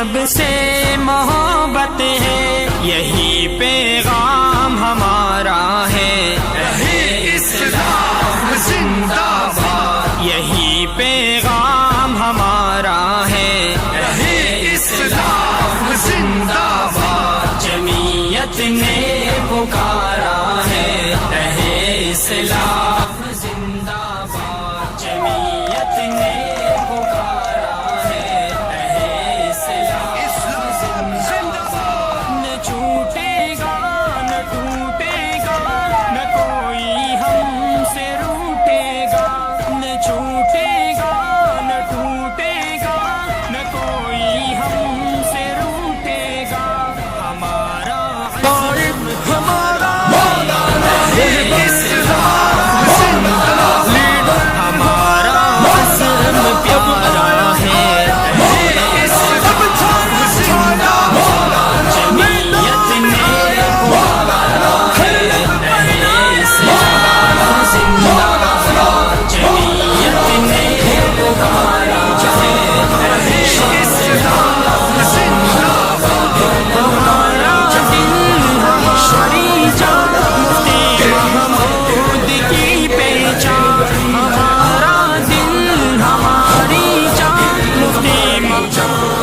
سب سے محبت ہے، یہی پیغام ہمارا ہے، اسلام زندہ باد، یہی پیغام ہمارا ہے، اسلام زندہ باد، جمعیت نے پکارا ہے، اسلام زندہ باد، جمعیت نے پکارا ہے، اسلام زندہ باد، نہ چھوٹے گا نہ ٹوٹے گا، نہ کوئی ہم سے روٹے گا، نہ چھوٹے گا نہ ٹوٹے گا، نہ کوئی ہم سے روٹے گا، ہمارا عزم ہمارا ہمارا عزم پیارا ہے، جمعیت نے پکارا ہے، اسلام زندہ باد، جمعیت نے پکارا ہے، اسلام زندہ باد، ہمارا دل ہماری جان، مفتی محمود کی پہچان، ہمارا دل ہماری جان، مفتی محمود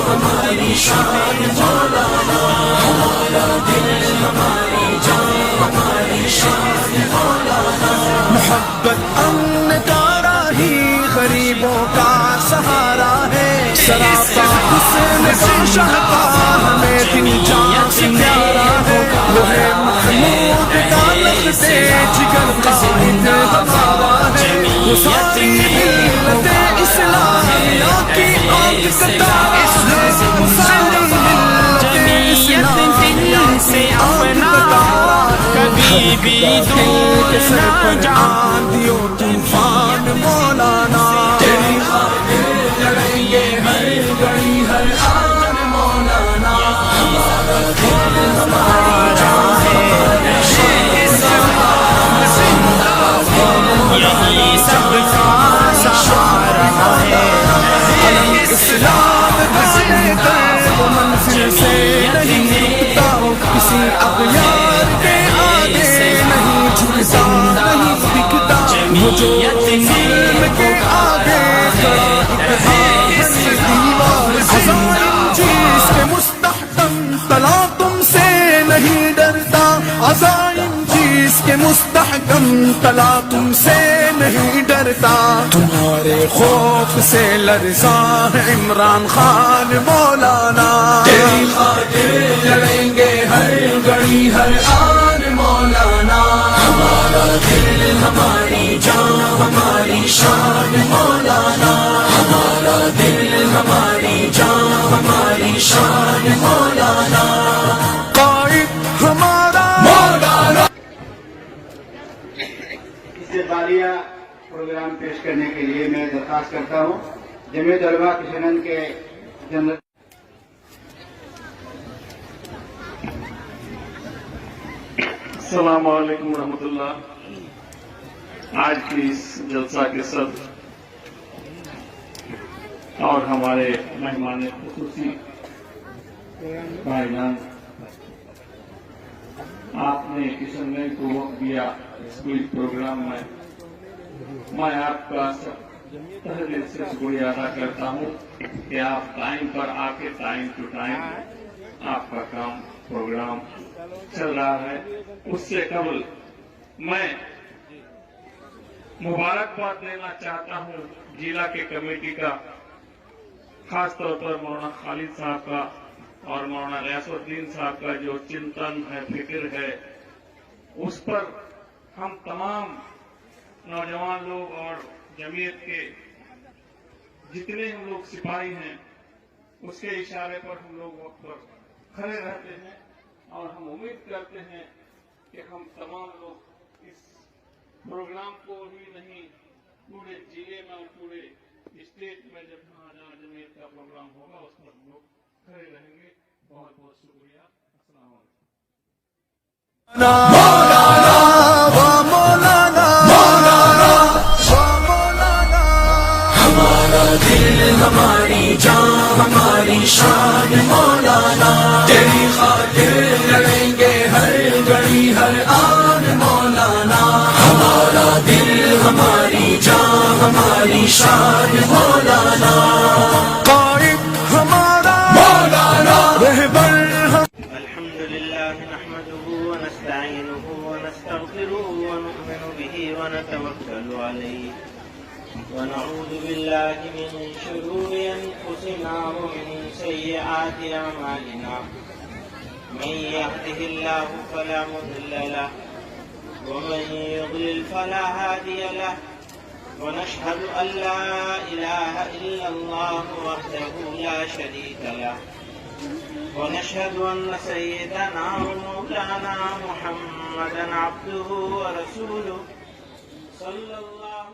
ہماری شان، مولانا ہمارا دل ہماری جان، ہماری شان، مولانا محبت امن کا راہی غریبوں کا سہارا ہے، سراپا حسن کا شاہکار ہمیں دل جان سے پیارا ہے، وہ ہے محمود کا لفظ جگر قائد ہمارا ہے، وہ ساری ملت اسلامیہ کی آگ کا تارا ہے، وہ ساری ملت اسلامیہ سے کی آگ اپنا کا تارا ہے، کبھی بھی دور نہ جان، دیو طوفان مولانا، تیری خاطر لڑیں گے ہر گھڑی ہر آن مولانا، ہمارا دل ہماری جان ہے، اسلام زندہ باد، یہی سب کا سہارا ہے، اسلام گانے کر وہ منزل سے نہیں رکتا، کسی اغیار کے آگے نہیں جھکتا نہیں دکھتا، وہ جو ظلم کے آگے کھڑا اقتدار دیوار، عزائم جس کے مستحکم تلا تم سے نہیں ڈرتا، عزائم جس کے مستحکم تلا تم سے نہیں ڈرتا، تمہارے خوف سے لرزاں ہے عمران خان مولانا، تیری خاطر لڑیں گے ہر گھڑی ہر آن مولانا، ہمارا دل ہماری جان ہماری شان مولانا، ہمارا دل ہماری جان ہماری شان مولانا، قائد ہمارا مولانا۔ استقبالیہ پروگرام پیش کرنے کے لیے میں درخواست کرتا ہوں جمعیت علماء کشن کے جنرل السلام علیکم ورحمۃ اللہ۔ آج کی اس جلسہ کے صدر اور ہمارے مہمان خصوصی بھائی جان، آپ نے کشن گنج کو وقت دیا اس پروگرام میں آپ کا تہہ دل سے شکریہ ادا کرتا ہوں کہ آپ ٹائم پر آ کے ٹائم ٹو ٹائم آپ کا کام پروگرام چل رہا ہے۔ اس سے قبل میں مبارکباد دینا چاہتا ہوں ضلع کے کمیٹی کا، خاص طور پر مولانا خالد صاحب کا اور مولانا ریاض الدین صاحب کا جو چنتن ہے، فکر ہے، اس پر ہم تمام نوجوان لوگ اور جمعیت کے جتنے ہم لوگ سپاہی ہیں اس کے اشارے پر ہم لوگ وقت پر کھڑے رہتے ہیں، اور ہم امید کرتے ہیں کہ ہم تمام لوگ اس پروگرام کو ہی نہیں پورے ضلع میں اور پورے اسٹیٹ میں جب جہاں جمعیت کا پروگرام ہوگا اس پر ہم لوگ کھڑے رہیں گے۔ بہت بہت شکریہ، السلام علیکم۔ ہمارا دل ہماری جان ہماری شان مولانا تیری خاطر لڑیں گے ہر گھڑی ہر آن مولانا ہمارا دل ہماری جان ہماری شان مولانا قائد ہمارا مولانا رہبر الحمد لله نحمده ونستعينه ونستغفره ونؤمن به ونتوكل عليه ونعوذ بالله من شرور أنفسنا ومن سيئات أعمالنا من يهده الله فلا مضل له ومن يضلل فلا هادي له ونشهد أن لا إله إلا الله وحده لا شريك له ونشهد أن سيدنا ومولانا محمدا عبده ورسوله صلى الله